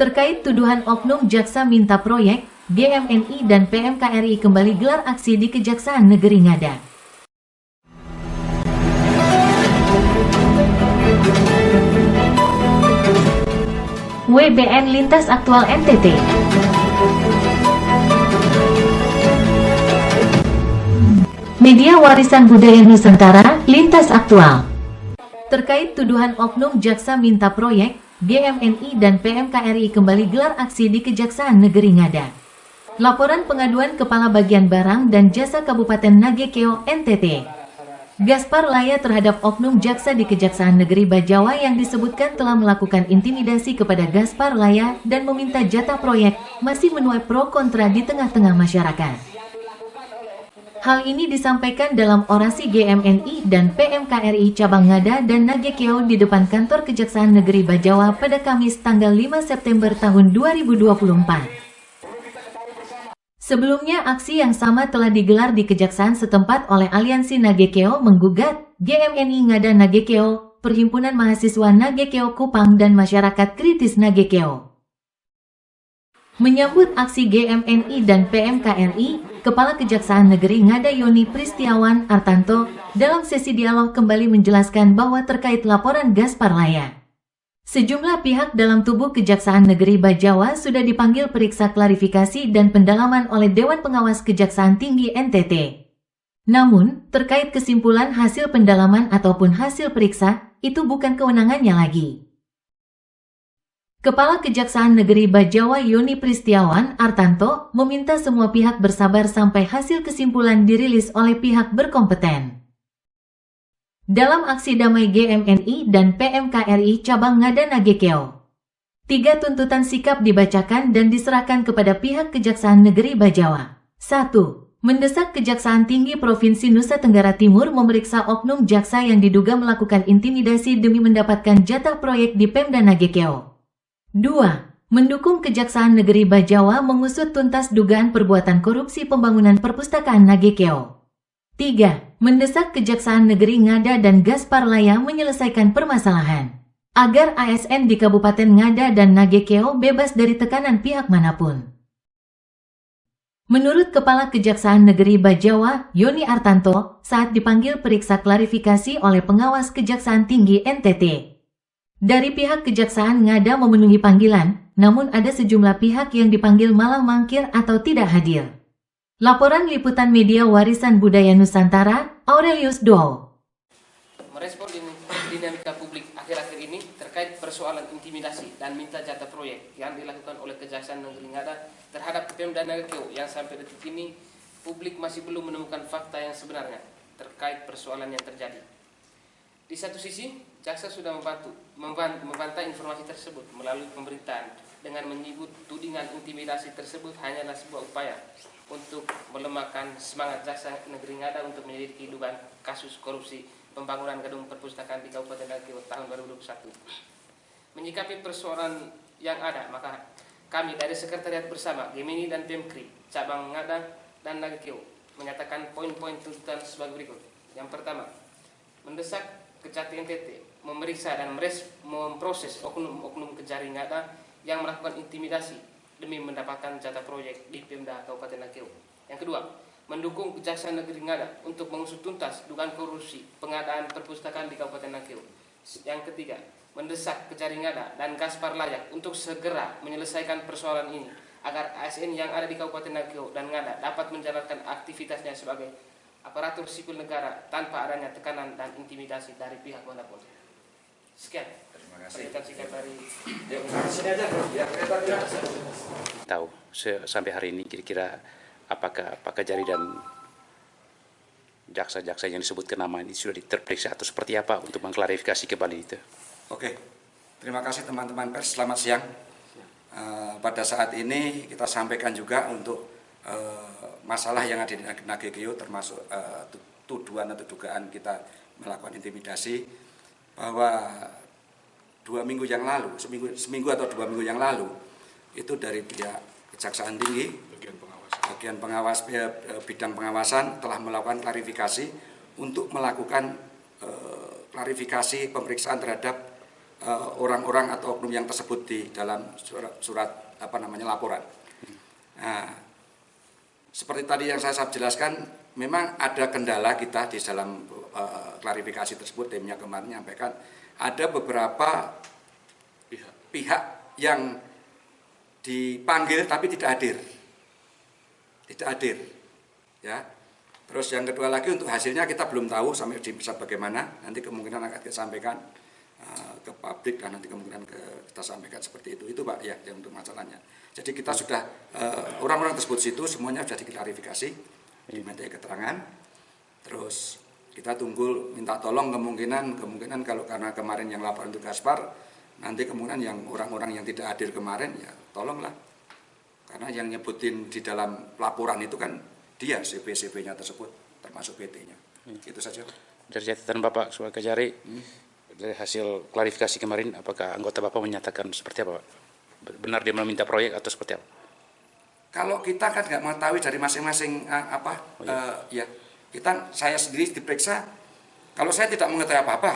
Terkait tuduhan oknum jaksa minta proyek, GMNI dan PMKRI kembali gelar aksi di Kejaksaan Negeri Ngada. WBN Lintas Aktual NTT. Media Warisan Budaya Nusantara, Lintas Aktual. Terkait tuduhan oknum jaksa minta proyek, GMNI dan PMKRI kembali gelar aksi di Kejaksaan Negeri Ngada. Laporan pengaduan Kepala Bagian Barang dan Jasa Kabupaten Nagekeo, NTT, Gaspar Laya terhadap oknum jaksa di Kejaksaan Negeri Bajawa yang disebutkan telah melakukan intimidasi kepada Gaspar Laya dan meminta jatah proyek, masih menuai pro kontra di tengah-tengah masyarakat. Hal ini disampaikan dalam orasi GMNI dan PMKRI Cabang Ngada dan Nagekeo di depan kantor Kejaksaan Negeri Bajawa pada Kamis tanggal 5 September tahun 2024. Sebelumnya aksi yang sama telah digelar di Kejaksaan setempat oleh Aliansi Nagekeo menggugat GMNI Ngada Nagekeo, Perhimpunan Mahasiswa Nagekeo Kupang dan Masyarakat Kritis Nagekeo. Menyambut aksi GMNI dan PMKRI, Kepala Kejaksaan Negeri Ngada Yoni Pristiawan Artanto dalam sesi dialog kembali menjelaskan bahwa terkait laporan Gaspar Laya, sejumlah pihak dalam tubuh Kejaksaan Negeri Bajawa sudah dipanggil periksa klarifikasi dan pendalaman oleh Dewan Pengawas Kejaksaan Tinggi NTT. Namun, terkait kesimpulan hasil pendalaman ataupun hasil periksa, itu bukan kewenangannya lagi. Kepala Kejaksaan Negeri Bajawa Yoni Pristiawan Artanto meminta semua pihak bersabar sampai hasil kesimpulan dirilis oleh pihak berkompeten. Dalam aksi damai GMNI dan PMKRI Cabang Ngada Nagekeo, 3 tuntutan sikap dibacakan dan diserahkan kepada pihak Kejaksaan Negeri Bajawa. 1. Mendesak Kejaksaan Tinggi Provinsi Nusa Tenggara Timur memeriksa oknum jaksa yang diduga melakukan intimidasi demi mendapatkan jatah proyek di Pemda Nagekeo. 2. Mendukung Kejaksaan Negeri Bajawa mengusut tuntas dugaan perbuatan korupsi pembangunan perpustakaan Nagekeo. 3. Mendesak Kejaksaan Negeri Ngada dan Gaspar Laya menyelesaikan permasalahan agar ASN di Kabupaten Ngada dan Nagekeo bebas dari tekanan pihak manapun. Menurut Kepala Kejaksaan Negeri Bajawa, Yoni Artanto, saat dipanggil periksa klarifikasi oleh pengawas Kejaksaan Tinggi NTT, dari pihak Kejaksaan Ngada memenuhi panggilan, namun ada sejumlah pihak yang dipanggil malah mangkir atau tidak hadir. Laporan Liputan Media Warisan Budaya Nusantara, Aurelius Dow. Merespon dinamika publik akhir-akhir ini terkait persoalan intimidasi dan minta jatah proyek yang dilakukan oleh Kejaksaan Negeri Ngada terhadap Pemda Nagekeo yang sampai detik ini publik masih belum menemukan fakta yang sebenarnya terkait persoalan yang terjadi. Di satu sisi, jaksa sudah membantah informasi tersebut melalui pemberitaan dengan menyebut tudingan intimidasi tersebut hanyalah sebuah upaya untuk melemahkan semangat jaksa negeri Ngada untuk menyelidiki dugaan kasus korupsi pembangunan gedung perpustakaan di Kabupaten Nagekeo tahun 2021. Menyikapi persoalan yang ada, maka kami dari Sekretariat Bersama Gemini dan Pemkri Cabang Ngada dan Nagekeo menyatakan poin-poin tuntutan sebagai berikut. Yang pertama, mendesak Kejati NTT memeriksa dan memproses oknum-oknum Kejari Ngada yang melakukan intimidasi demi mendapatkan jatah proyek di Pemda Kabupaten Nagekeo. Yang kedua, mendukung Kejaksaan Negeri Ngada untuk mengusut tuntas dugaan korupsi pengadaan perpustakaan di Kabupaten Nagekeo. Yang ketiga, mendesak Kejari Ngada dan Gaspar Laya untuk segera menyelesaikan persoalan ini agar ASN yang ada di Kabupaten Nagekeo dan Ngada dapat menjalankan aktivitasnya sebagai aparatur sipil negara tanpa adanya tekanan dan intimidasi dari pihak manapun. Sekian. Terima kasih. Tahu sampai hari ini kira-kira apakah Pak Kejari dan jaksa-jaksa yang disebutkan nama ini sudah terperiksa atau seperti apa untuk mengklarifikasi kembali itu? Oke, terima kasih teman-teman pers. Selamat siang. Pada saat ini kita sampaikan juga untuk masalah yang ada di Nagekeo termasuk tuduhan atau dugaan kita melakukan intimidasi, bahwa 2 minggu yang lalu, seminggu atau 2 minggu yang lalu itu dari pihak Kejaksaan Tinggi, bagian pengawas bidang pengawasan telah melakukan klarifikasi untuk melakukan klarifikasi pemeriksaan terhadap orang-orang atau oknum yang tersebut di dalam surat laporan. Nah, seperti tadi yang saya jelaskan, memang ada kendala kita di dalam klarifikasi tersebut. Timnya kemarin menyampaikan ada beberapa pihak yang dipanggil tapi tidak hadir, ya. Terus yang kedua lagi, untuk hasilnya kita belum tahu sampai bisa bagaimana. Nanti kemungkinan akan kita sampaikan ke publik dan nanti kemungkinan kita sampaikan seperti itu. Itu Pak ya yang untuk masalahnya. Jadi kita sudah orang-orang tersebut situ semuanya sudah diklarifikasi, dimintai keterangan. Terus kita tunggu minta tolong kemungkinan kalau karena kemarin yang laporan untuk Gaspar, nanti kemungkinan yang orang-orang yang tidak hadir kemarin ya tolonglah. Karena yang nyebutin di dalam laporan itu kan dia CV-nya tersebut, termasuk PT-nya. Itu saja. Dari catatan Bapak sebagai Kejari, dari hasil klarifikasi kemarin, apakah anggota Bapak menyatakan seperti apa, Pak? Benar dia meminta proyek atau seperti apa? Kalau kita kan nggak mengetahui dari masing-masing ya saya sendiri diperiksa. Kalau saya tidak mengetahui apa-apa,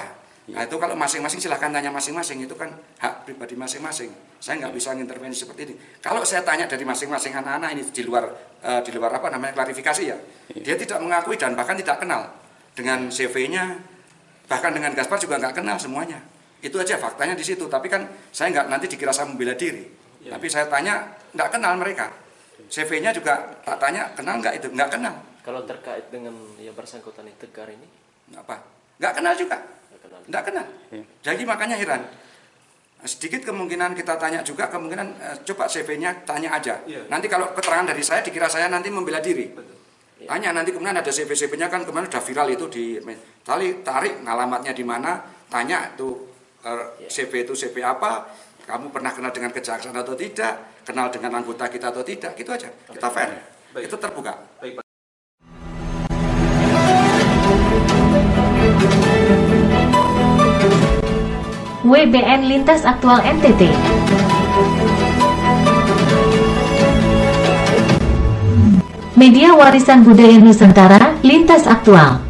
nah itu kalau masing-masing silahkan tanya masing-masing, itu kan hak pribadi masing-masing. Saya nggak bisa mengintervensi seperti ini. Kalau saya tanya dari masing-masing anak-anak ini di luar klarifikasi ya, dia tidak mengakui dan bahkan tidak kenal dengan CV-nya, bahkan dengan Gaspar juga nggak kenal semuanya. Itu aja faktanya di situ. Tapi kan saya nggak nanti dikira saya membela diri. Tapi saya tanya nggak kenal mereka. CV-nya juga tak tanya kenal nggak, itu nggak kenal. Kalau terkait dengan yang bersangkutan yang Tegar ini, nggak kenal juga. Nggak kenal. Jadi makanya heran. Sedikit kemungkinan kita tanya juga, kemungkinan coba CV-nya tanya aja. Nanti kalau keterangan dari saya dikira saya nanti membela diri. Tanya nanti kemudian ada CV-nya kan kemarin udah viral itu di tarik alamatnya di mana, tanya tuh CV itu CV apa, kamu pernah kenal dengan kejaksaan atau tidak, kenal dengan anggota kita atau tidak, gitu aja. Kita fair. Itu terbuka. WBN Lintas Aktual NTT. Media Warisan Budaya Nusantara, Lintas Aktual.